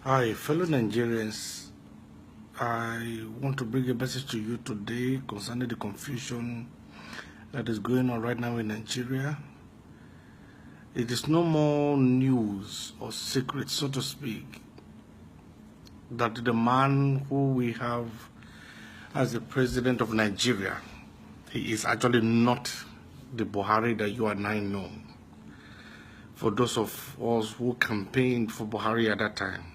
Hi, fellow Nigerians. I want to bring a message to you today concerning the confusion that is going on right now in Nigeria. It is no more news or secret, so to speak, that the man who we have as the president of Nigeria, he is actually not the Buhari that you and I know. For those of us who campaigned for Buhari at that time,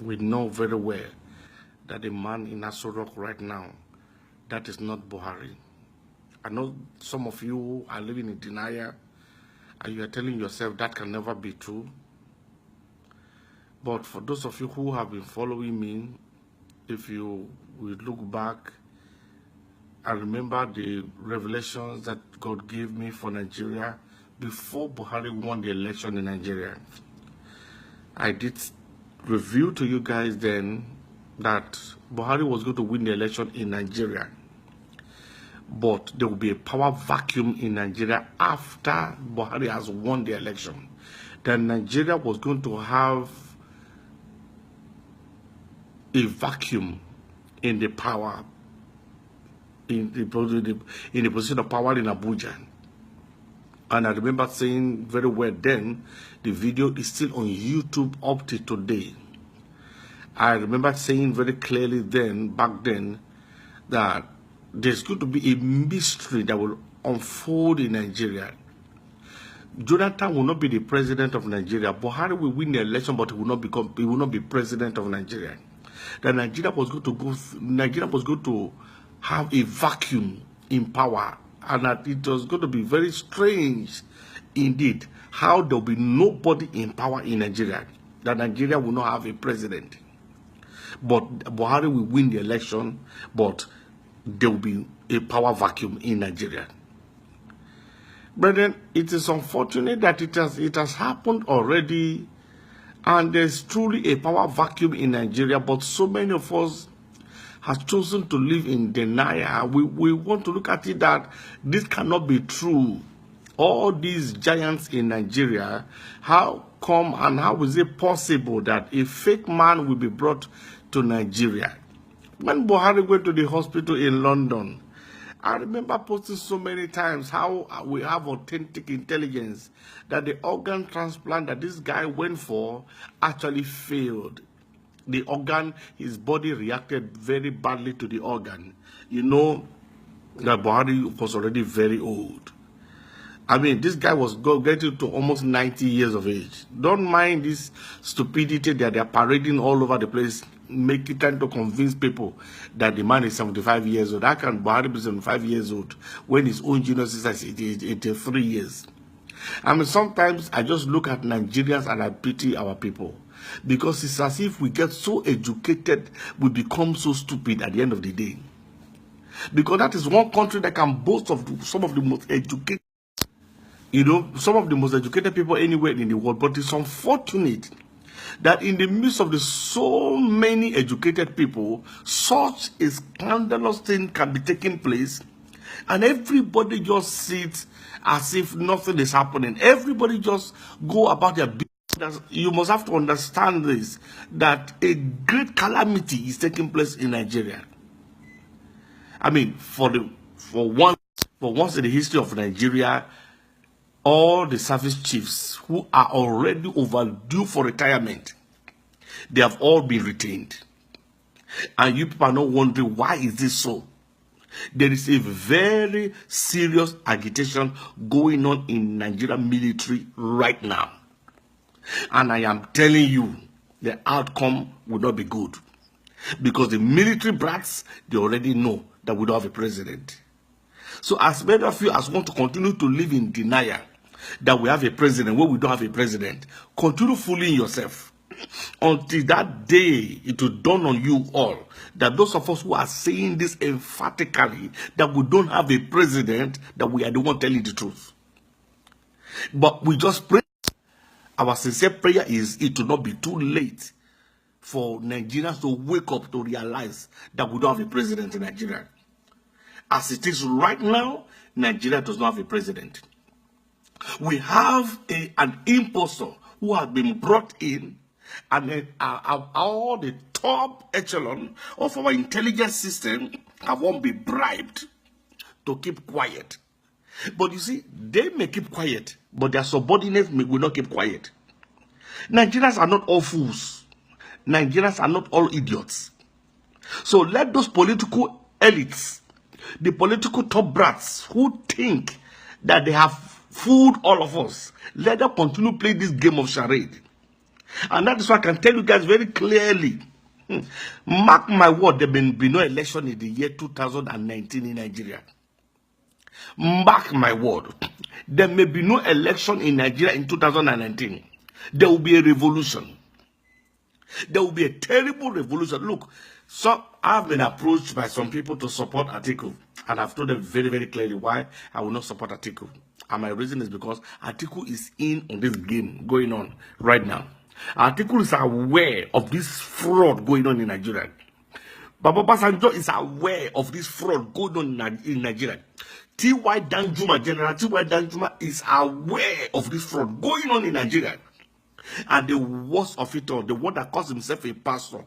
we know very well that the man in Aso Rock right now, that is not Buhari. I know some of you are living in denial and you are telling yourself that can never be true. But for those of you who have been following me, if you will look back and remember the revelations that God gave me for Nigeria before Buhari won the election in Nigeria, I did reveal to you guys then that Buhari was going to win the election in Nigeria, but there will be a power vacuum in Nigeria after Buhari has won the election. Then Nigeria was going to have a vacuum in the power, in the position of power in Abuja. And I remember saying very well then, the video is still on YouTube up to today. I remember saying very clearly then, back then, that there's going to be a mystery that will unfold in Nigeria. Jonathan will not be the president of Nigeria. Buhari will win the election, but he will not be president of Nigeria. That Nigeria was going to have a vacuum in power, and that it was going to be very strange indeed how there will be nobody in power in Nigeria. That Nigeria will not have a president. But Buhari will win the election, but there will be a power vacuum in Nigeria. Brethren, it is unfortunate that it has happened already, and there's truly a power vacuum in Nigeria, but so many of us have chosen to live in denial. We want to look at it that this cannot be true. All these giants in Nigeria, how come and how is it possible that a fake man will be brought to Nigeria? When Buhari went to the hospital in London, I remember posting so many times how we have authentic intelligence that the organ transplant that this guy went for actually failed. The organ, his body reacted very badly to the organ. You know that Buhari was already very old. I mean, this guy was getting to almost 90 years of age. Don't mind this stupidity that they're parading all over the place, trying to convince people that the man is 75 years old. How can Buhari be 75 years old when his own junior sister is 83 years? I mean, sometimes I just look at Nigerians and I pity our people. Because it's as if we get so educated, we become so stupid at the end of the day. Because that is one country that can boast of some of the most educated, some of the most educated people anywhere in the world. But it's unfortunate that in the midst of the so many educated people, such a scandalous thing can be taking place, and everybody just sits as if nothing is happening. Everybody just go about their business. You must have to understand this, that a great calamity is taking place in Nigeria. I mean, for once in the history of Nigeria, all the service chiefs who are already overdue for retirement, they have all been retained. And you people are not wondering, why is this so? There is a very serious agitation going on in Nigerian military right now. And I am telling you, the outcome will not be good. Because the military brats, they already know that we don't have a president. So as many of you as want to continue to live in denial that we have a president when we don't have a president, continue fooling yourself. Until that day, it will dawn on you all that those of us who are saying this emphatically, that we don't have a president, that we are the one telling the truth. But we just pray. Our sincere prayer is it will not be too late for Nigerians to wake up to realize that we don't have a president in Nigeria. As it is right now, Nigeria does not have a president. We have an impostor who has been brought in And then all the top echelon of our intelligence system won't be bribed to keep quiet. But you see, they may keep quiet, but their subordinates will not keep quiet. Nigerians are not all fools. Nigerians are not all idiots. So let those political elites, the political top brats who think that they have fooled all of us, let them continue playing this game of charade. And that is why I can tell you guys very clearly, mark my word, there will be no election in the year 2019 in Nigeria. Mark my word, there may be no election in Nigeria in 2019. There will be a revolution. There will be a terrible revolution. Look, so I've been approached by some people to support Atiku, and I've told them very, very clearly why I will not support Atiku. And my reason is because Atiku is in on this game going on right now. Atiku is aware of this fraud going on in Nigeria. Baba Basanjo is aware of this fraud going on in Nigeria. T.Y. Danjuma, General T.Y. Danjuma is aware of this fraud going on in Nigeria. And the worst of it all, the one that calls himself a pastor,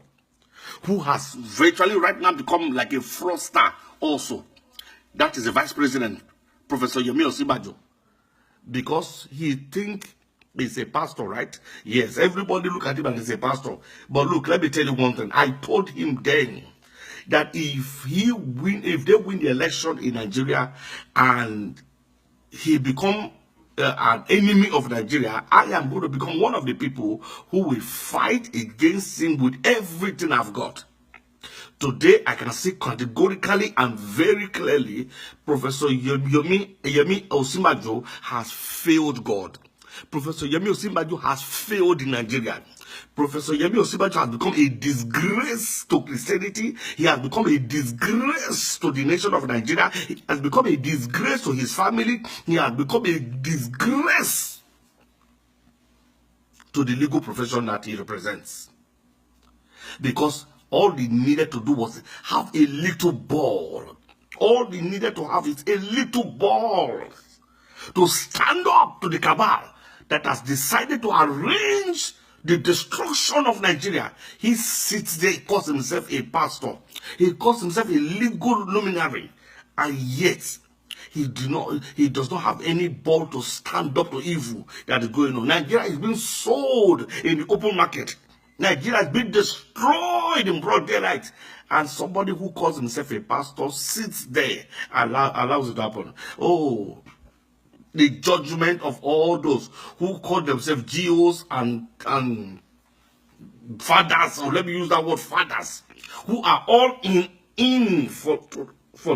who has virtually right now become like a fraudster also. That is the Vice President, Professor Yemi Osinbajo. Because he thinks he's a pastor, right? Yes, everybody look at him and he's a pastor. But look, let me tell you one thing. I told him then that if they win the election in Nigeria and he become an enemy of Nigeria, I am going to become one of the people who will fight against him with everything I've got. Today, I can see categorically and very clearly Professor Yemi Osinbajo has failed God. Professor Yemi Osinbajo has failed in Nigeria. Professor Yemi Osinbajo has become a disgrace to Christianity. He has become a disgrace to the nation of Nigeria. He has become a disgrace to his family. He has become a disgrace to the legal profession that he represents. Because all he needed to do was have a little ball. All he needed to have is a little ball to stand up to the cabal that has decided to arrange the destruction of Nigeria. He sits there, he calls himself a pastor. He calls himself a legal luminary. And yet, he does not have any ball to stand up to evil that is going on. Nigeria is being sold in the open market. Nigeria has been destroyed in broad daylight. And somebody who calls himself a pastor sits there and allows it to happen. Oh, the judgment of all those who call themselves GOs and fathers, or let me use that word, fathers, who are all in for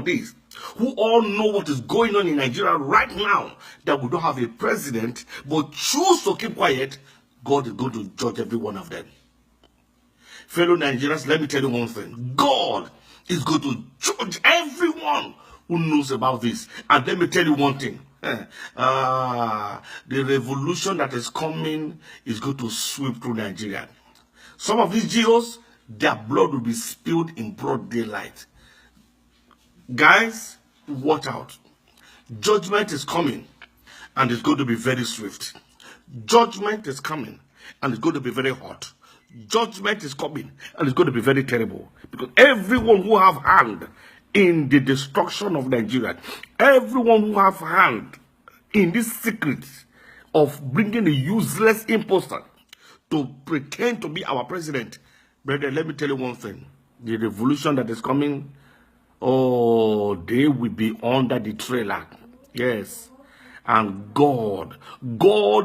this, who all know what is going on in Nigeria right now, that we don't have a president, but choose to keep quiet. God is going to judge every one of them. Fellow Nigerians, let me tell you one thing. God is going to judge everyone who knows about this. And let me tell you one thing. The revolution that is coming is going to sweep through Nigeria. Some of these GOs, their blood will be spilled in broad daylight. Guys, watch out. Judgment is coming, and it's going to be very swift. Judgment is coming, and it's going to be very hot. Judgment is coming, and it's going to be very terrible. Because everyone who have hand in the destruction of Nigeria, everyone who have hand in this secret of bringing a useless imposter to pretend to be our president, brother, let me tell you one thing. The revolution that is coming, oh, they will be under the trailer. Yes. And God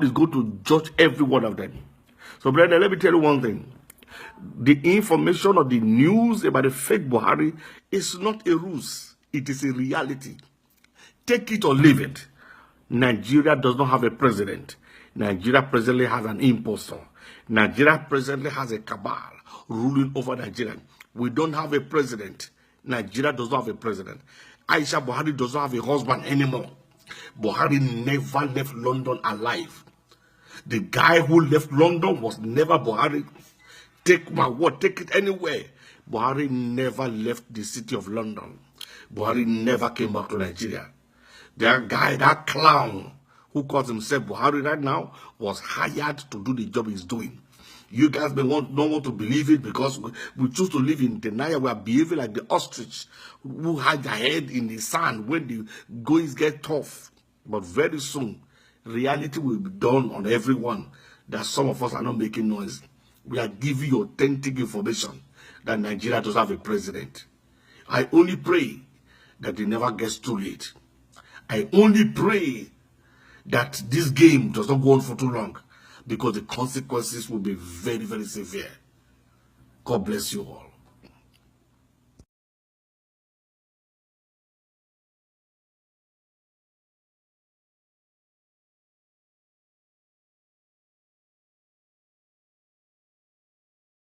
is going to judge every one of them. So, brother, let me tell you one thing. The information or the news about the fake Buhari is not a ruse. It is a reality. Take it or leave it. Nigeria does not have a president. Nigeria presently has an impostor. Nigeria presently has a cabal ruling over Nigeria. We don't have a president. Nigeria does not have a president. Aisha Buhari does not have a husband anymore. Buhari never left London alive. The guy who left London was never Buhari. Take my word, take it anywhere. Buhari never left the city of London. Buhari never came back to Nigeria. That guy, that clown who calls himself Buhari right now, was hired to do the job he's doing. You guys may not want to believe it because we choose to live in denial. We are behaving like the ostrich who hide their head in the sand when the goings get tough. But very soon, reality will be done on everyone that some of us are not making noise. We are giving you authentic information that Nigeria does have a president. I only pray that it never gets too late. I only pray that this game does not go on for too long, because the consequences will be very, very severe. God bless you all.